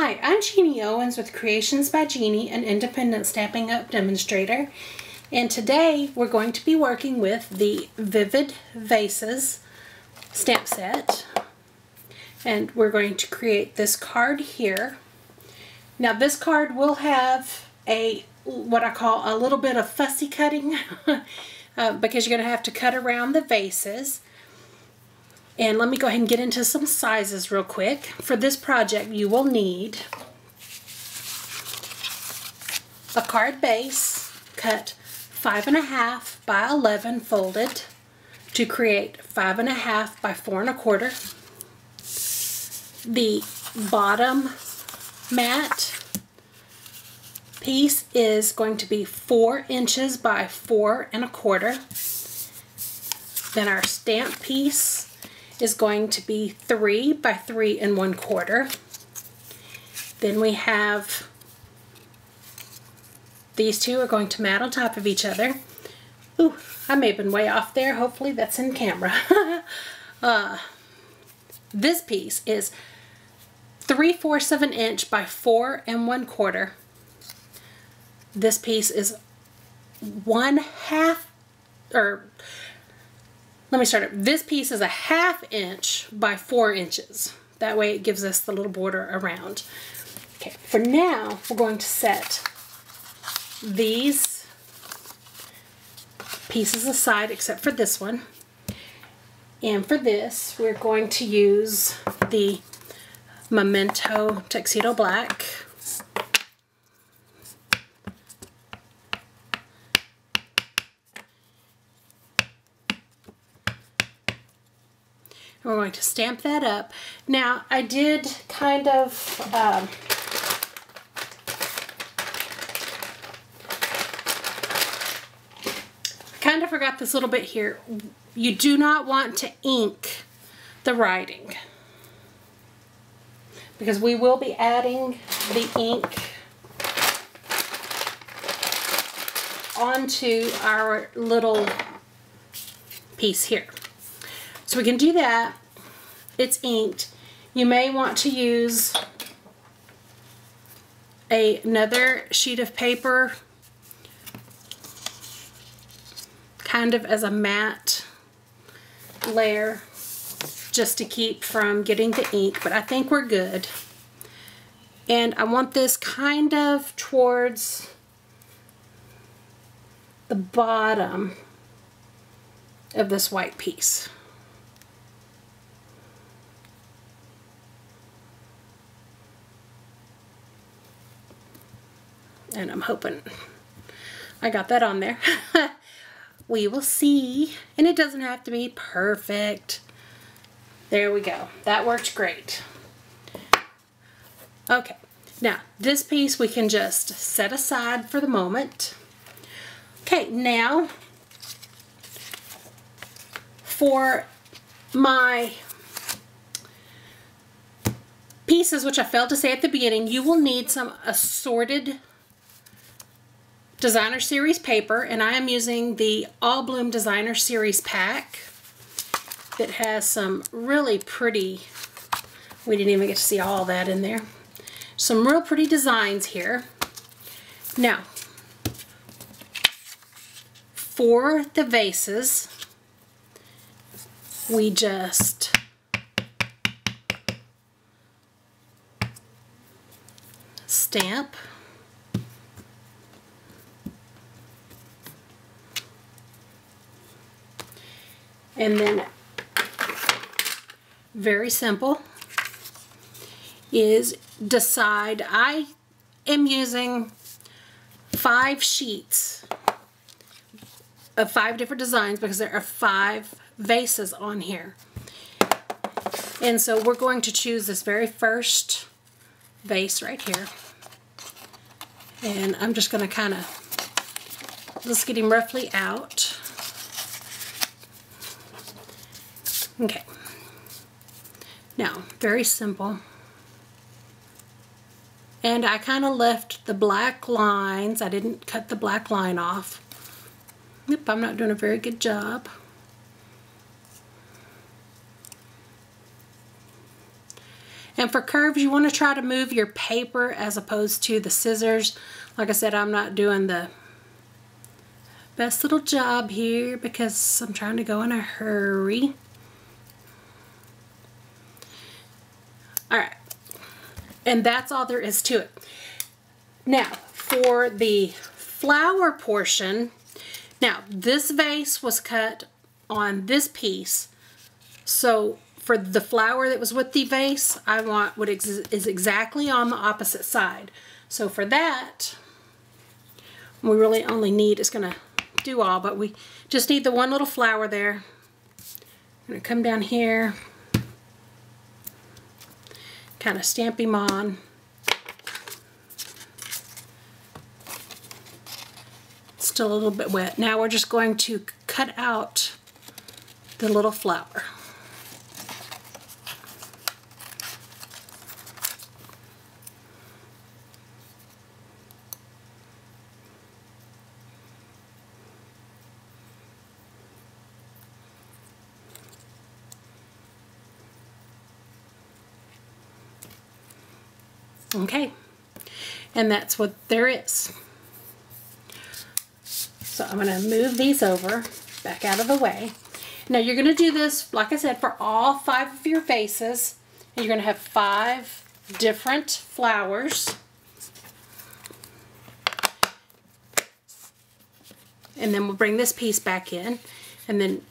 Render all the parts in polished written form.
Hi, I'm Jeannie Owens with Creations by Jeannie, an independent Stampin' Up! Demonstrator. And today we're going to be working with the Vivid Vases Stamp Set. And we're going to create this card here. Now this card will have what I call a little bit of fussy cutting because you're going to have to cut around the vases. And let me go ahead and get into some sizes real quick. For this project, you will need a card base cut 5.5 by 11 folded to create 5.5 by 4 1/4. The bottom mat piece is going to be 4 inches by 4 1/4. Then our stamp piece is going to be 3 by 3 1/4. Then we have these two are going to mat on top of each other. Ooh, I may have been way off there. Hopefully that's in camera. This piece is 3/4 of an inch by 4 1/4. This piece is 1/2, or let me start it. This piece is a 1/2 inch by 4 inches. That way it gives us the little border around. Okay, for now we're going to set these pieces aside except for this one. And for this we're going to use the Memento Tuxedo Black. We're going to stamp that up. Now, I did kind of forgot this little bit here. You do not want to ink the writing because we will be adding the ink onto our little piece here. So we can do that. It's inked. You may want to use another sheet of paper kind of as a matte layer just to keep from getting the ink, but I think we're good. And I want this kind of towards the bottom of this white piece. And I'm hoping I got that on there. We will see. And it doesn't have to be perfect. There we go. That works great. Okay. Now, this piece we can just set aside for the moment. Okay, now for my pieces, which I failed to say at the beginning, you will need some assorted Designer Series paper, and I am using the All Bloom Designer Series pack that has some really pretty, we didn't even get to see all that in there, some real pretty designs here. Now, for the vases, we just stamp. And then, very simple, is decide. I am using 5 sheets of 5 different designs because there are 5 vases on here. And so we're going to choose this very first vase right here. And I'm just going to kind of, let's get him roughly out. Okay, now very simple, and I kind of left the black lines. I didn't cut the black line off. Yep, I'm not doing a very good job. And for curves, you want to try to move your paper as opposed to the scissors. Like I said, I'm not doing the best little job here because I'm trying to go in a hurry. Alright, and that's all there is to it. Now, for the flower portion, now this vase was cut on this piece, so for the flower that was with the vase, I want what is exactly on the opposite side. So for that, we really only need, it's going to do all, but we just need the one little flower there. I'm going to come down here, kind of stamp him on. Still a little bit wet. Now we're just going to cut out the little flower. Okay, and that's what there is. So I'm going to move these over, back out of the way. Now you're going to do this, like I said, for all 5 of your vases. And you're going to have 5 different flowers. And then we'll bring this piece back in. And then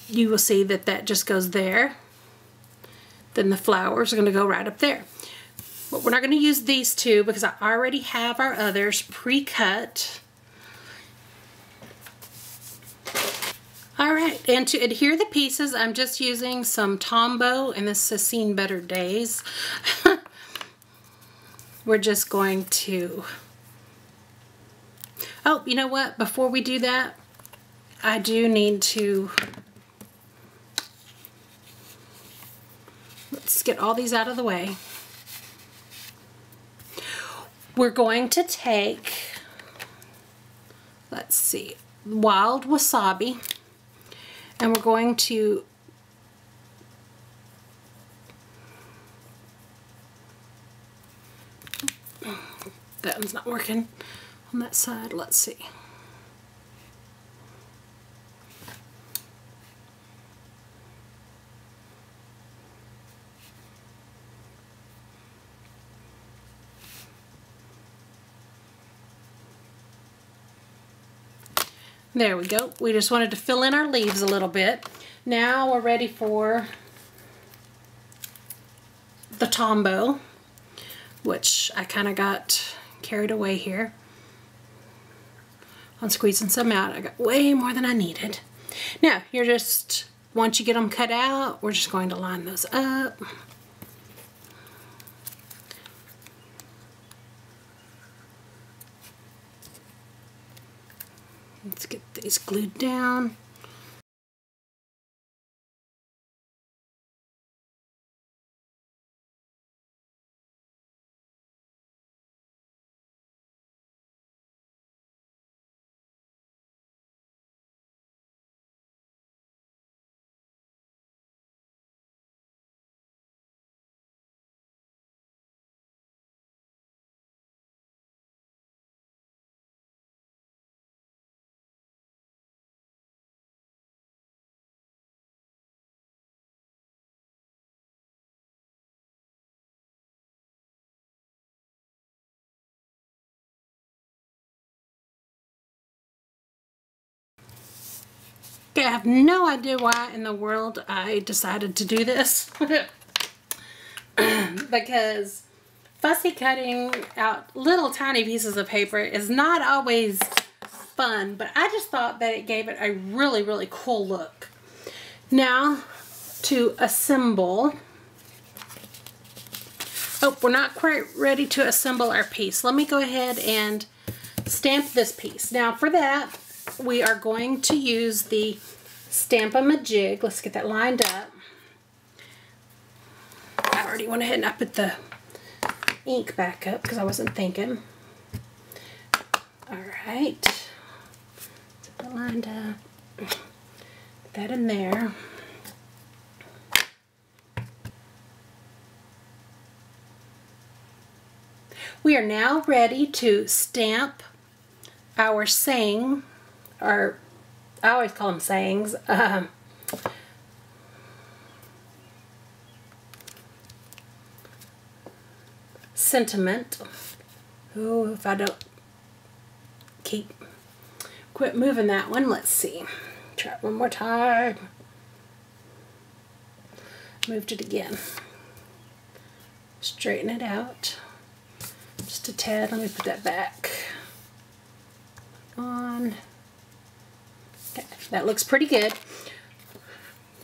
you will see that that just goes there. Then the flowers are going to go right up there. But we're not going to use these 2 because I already have our others pre-cut. Alright, and to adhere the pieces, I'm just using some Tombow, and this has seen better days. We're just going to... Oh, you know what? Before we do that, I do need to... Let's get all these out of the way. We're going to take, let's see, wild wasabi, and we're going to that one's not working on that side. Let's see. There we go. We just wanted to fill in our leaves a little bit. Now we're ready for the Tombow, which I kind of got carried away here on squeezing some out. I got way more than I needed. Now, you're just, once you get them cut out, we're just going to line those up. Let's get these glued down. Okay, I have no idea why in the world I decided to do this. Because fussy cutting out little tiny pieces of paper is not always fun, but I just thought that it gave it a really, really cool look. Now, to assemble. Oh, we're not quite ready to assemble our piece. Let me go ahead and stamp this piece. Now, for that, we are going to use the Stampin' jig. Let's get that lined up. I already went ahead and I put the ink back up because I wasn't thinking. Alright. Get that lined up. Put that in there. We are now ready to stamp our saying, or I always call them sayings, sentiment. Oh, if I don't quit moving that one. Let's see. Try it one more time. Moved it again. Straighten it out. Just a tad. Let me put that back on. Okay, that looks pretty good.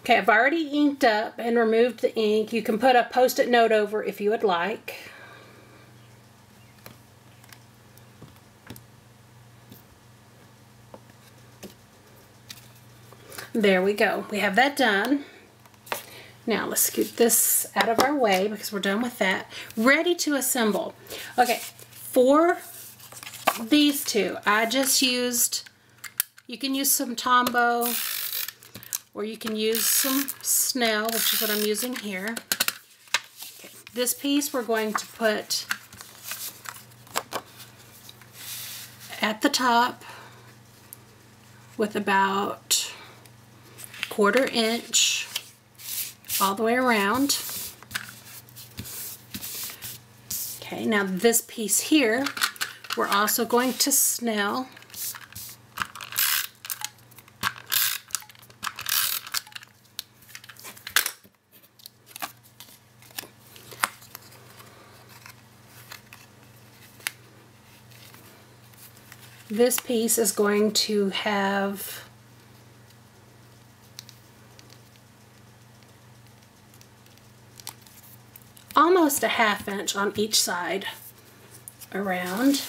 Okay, I've already inked up and removed the ink. You can put a post-it note over if you would like. There we go. We have that done. Now let's scoot this out of our way because we're done with that. Ready to assemble. Okay, for these two, I just used, you can use some Tombow or you can use some Snell, which is what I'm using here. Okay, this piece we're going to put at the top with about 1/4 inch all the way around. Okay, now this piece here, we're also going to Snell. This piece is going to have almost a 1/2 inch on each side around.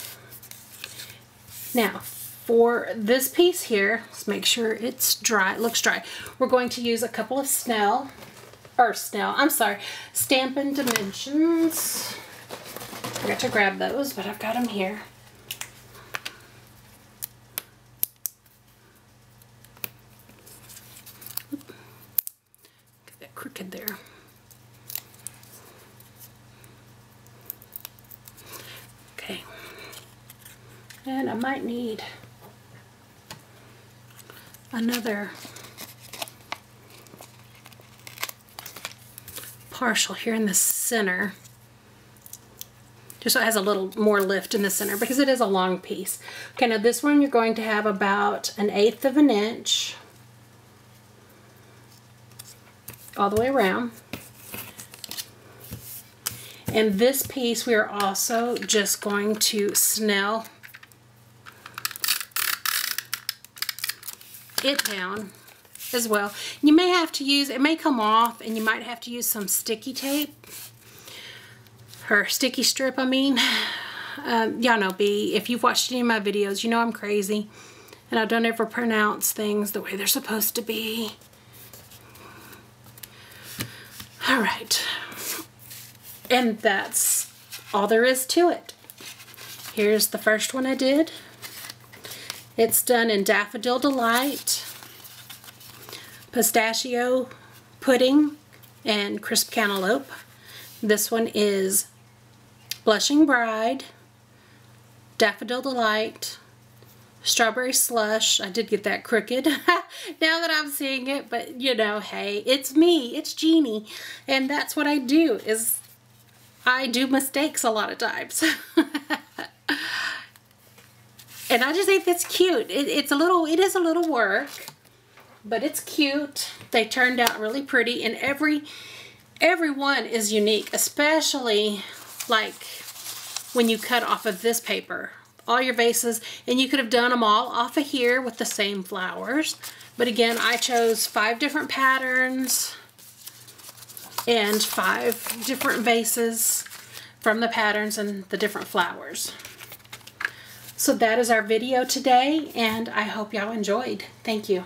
Now for this piece here, let's make sure it's dry, it looks dry. We're going to use a couple of Stampin' Dimensions. I forgot to grab those, but I've got them here. Get that crooked there. Okay, and I might need another partial here in the center, just so it has a little more lift in the center because it is a long piece. Okay, now this one you're going to have about 1/8 of an inch all the way around. And this piece we are also just going to Snell it down as well. You may have to use, it may come off and you might have to use some sticky tape or sticky strip, I mean. Y'all know B, if you've watched any of my videos, you know I'm crazy and I don't ever pronounce things the way they're supposed to be. All right. And that's all there is to it. Here's the first one I did. It's done in Daffodil Delight, Pistachio Pudding, and Crisp Cantaloupe. This one is Blushing Bride, Daffodil Delight, Strawberry Slush. I did get that crooked now that I'm seeing it, but you know, hey, it's me, it's Jeannie, and that's what I do, is I do mistakes a lot of times. And I just think that's cute. It is a little work, but it's cute. They turned out really pretty, and every one is unique, especially like when you cut off of this paper. All your vases, and you could have done them all off of here with the same flowers. But again, I chose 5 different patterns and 5 different vases from the patterns and the different flowers. So that is our video today, and I hope y'all enjoyed. Thank you.